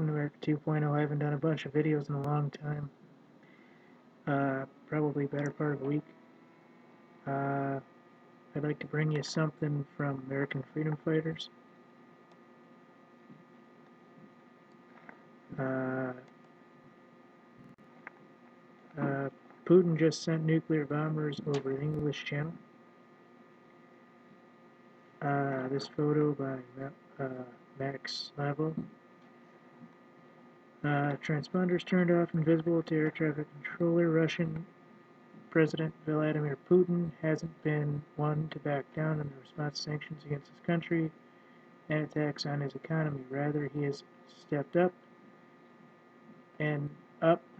welcome to America 2.0. I haven't done a bunch of videos in a long time. Probably better part of a week. I'd like to bring you something from American freedom fighters. Putin just sent nuclear bombers over the English Channel. This photo by Max Lavo. Transponders turned off, invisible to air traffic controller. Russian President Vladimir Putin hasn't been one to back down in the response to sanctions against his country and attacks on his economy. Rather, he has stepped up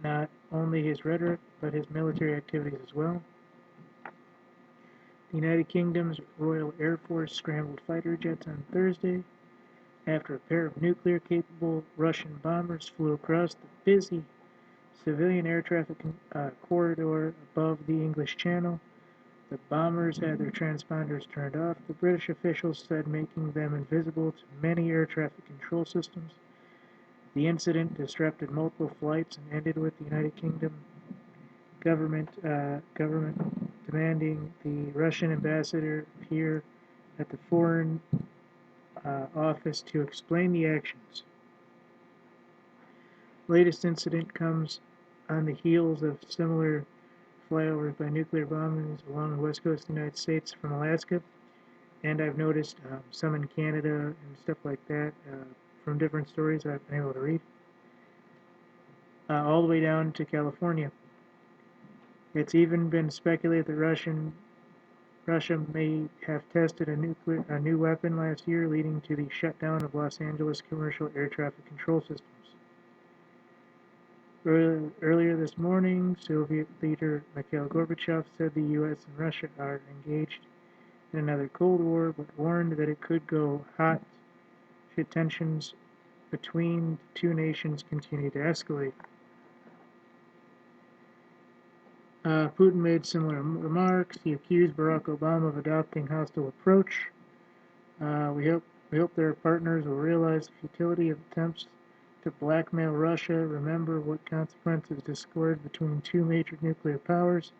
not only his rhetoric, but his military activities as well. The United Kingdom's Royal Air Force scrambled fighter jets on Thursday after a pair of nuclear-capable Russian bombers flew across the busy civilian air traffic corridor above the English Channel. The bombers had their transponders turned off, the British officials said, making them invisible to many air traffic control systems. The incident disrupted multiple flights and ended with the United Kingdom government demanding the Russian ambassador appear at the Foreign Office to explain the actions. The latest incident comes on the heels of similar flyovers by nuclear bombings along the west coast of the United States from Alaska, and I've noticed some in Canada and stuff like that from different stories I've been able to read, all the way down to California. It's even been speculated that Russia may have tested a new weapon last year, leading to the shutdown of Los Angeles commercial air traffic control systems. Earlier this morning, Soviet leader Mikhail Gorbachev said the U.S. and Russia are engaged in another Cold War, but warned that it could go hot should tensions between the two nations continue to escalate. Putin made similar remarks. He accused Barack Obama of adopting a hostile approach. We hope their partners will realize the futility of attempts to blackmail Russia. Remember what consequences discord between two major nuclear powers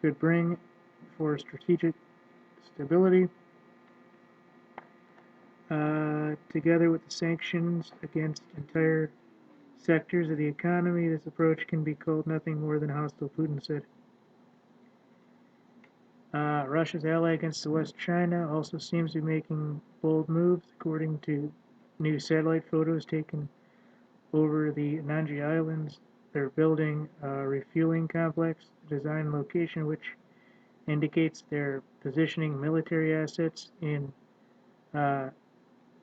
could bring for strategic stability. Together with the sanctions against entire sectors of the economy, this approach can be called nothing more than hostile, Putin said. Russia's ally against the West, China, also seems to be making bold moves, according to new satellite photos taken over the Nanji Islands. They're building a refueling complex, design location which indicates they're positioning military assets in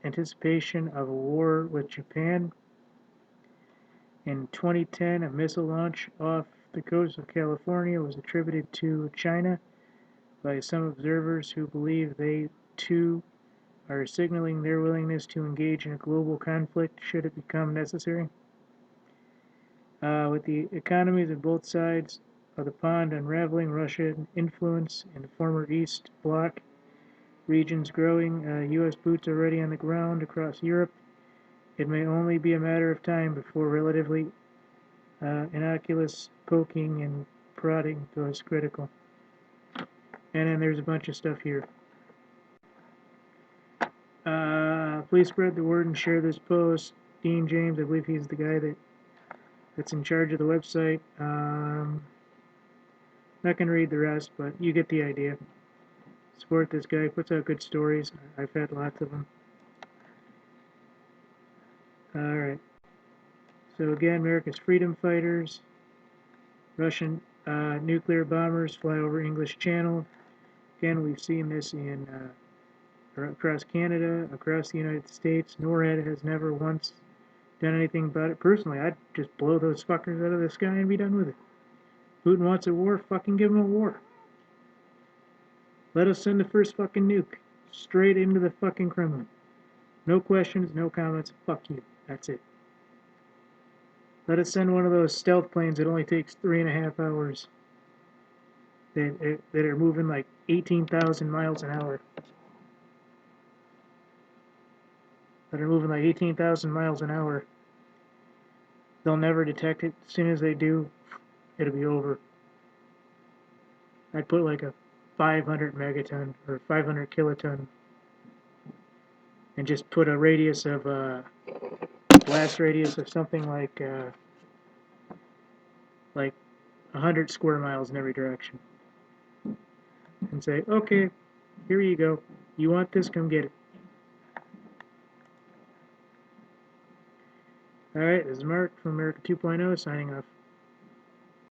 anticipation of a war with Japan. In 2010, a missile launch off the coast of California was attributed to China by some observers who believe they, too, are signaling their willingness to engage in a global conflict should it become necessary. With the economies of both sides of the pond unraveling, Russian influence in the former East Bloc regions growing, U.S. boots already on the ground across Europe, it may only be a matter of time before relatively innocuous poking and prodding goes critical. And then there's a bunch of stuff here. Please spread the word and share this post. Dean James, I believe he's the guy that's in charge of the website. Not going to read the rest, but you get the idea. Support this guy, puts out good stories. I've had lots of them. Alright. So again, America's freedom fighters. Russian nuclear bombers fly over English Channel. Again, we've seen this in across Canada, across the United States. NORAD has never once done anything about it. Personally, I'd just blow those fuckers out of the sky and be done with it. Putin wants a war, fucking give him a war. Let us send the first fucking nuke straight into the fucking Kremlin. No questions, no comments, fuck you. That's it. Let us send one of those stealth planes that only takes 3.5 hours. That are moving like 18,000 miles an hour. That are moving like 18,000 miles an hour they'll never detect it. As soon as they do, it'll be over. I'd put like a 500 megaton or 500 kiloton and just put a radius of blast radius of something like 100 square miles in every direction, and say, okay, here you go. You want this? Come get it. All right, this is Mark from America 2.0 signing off.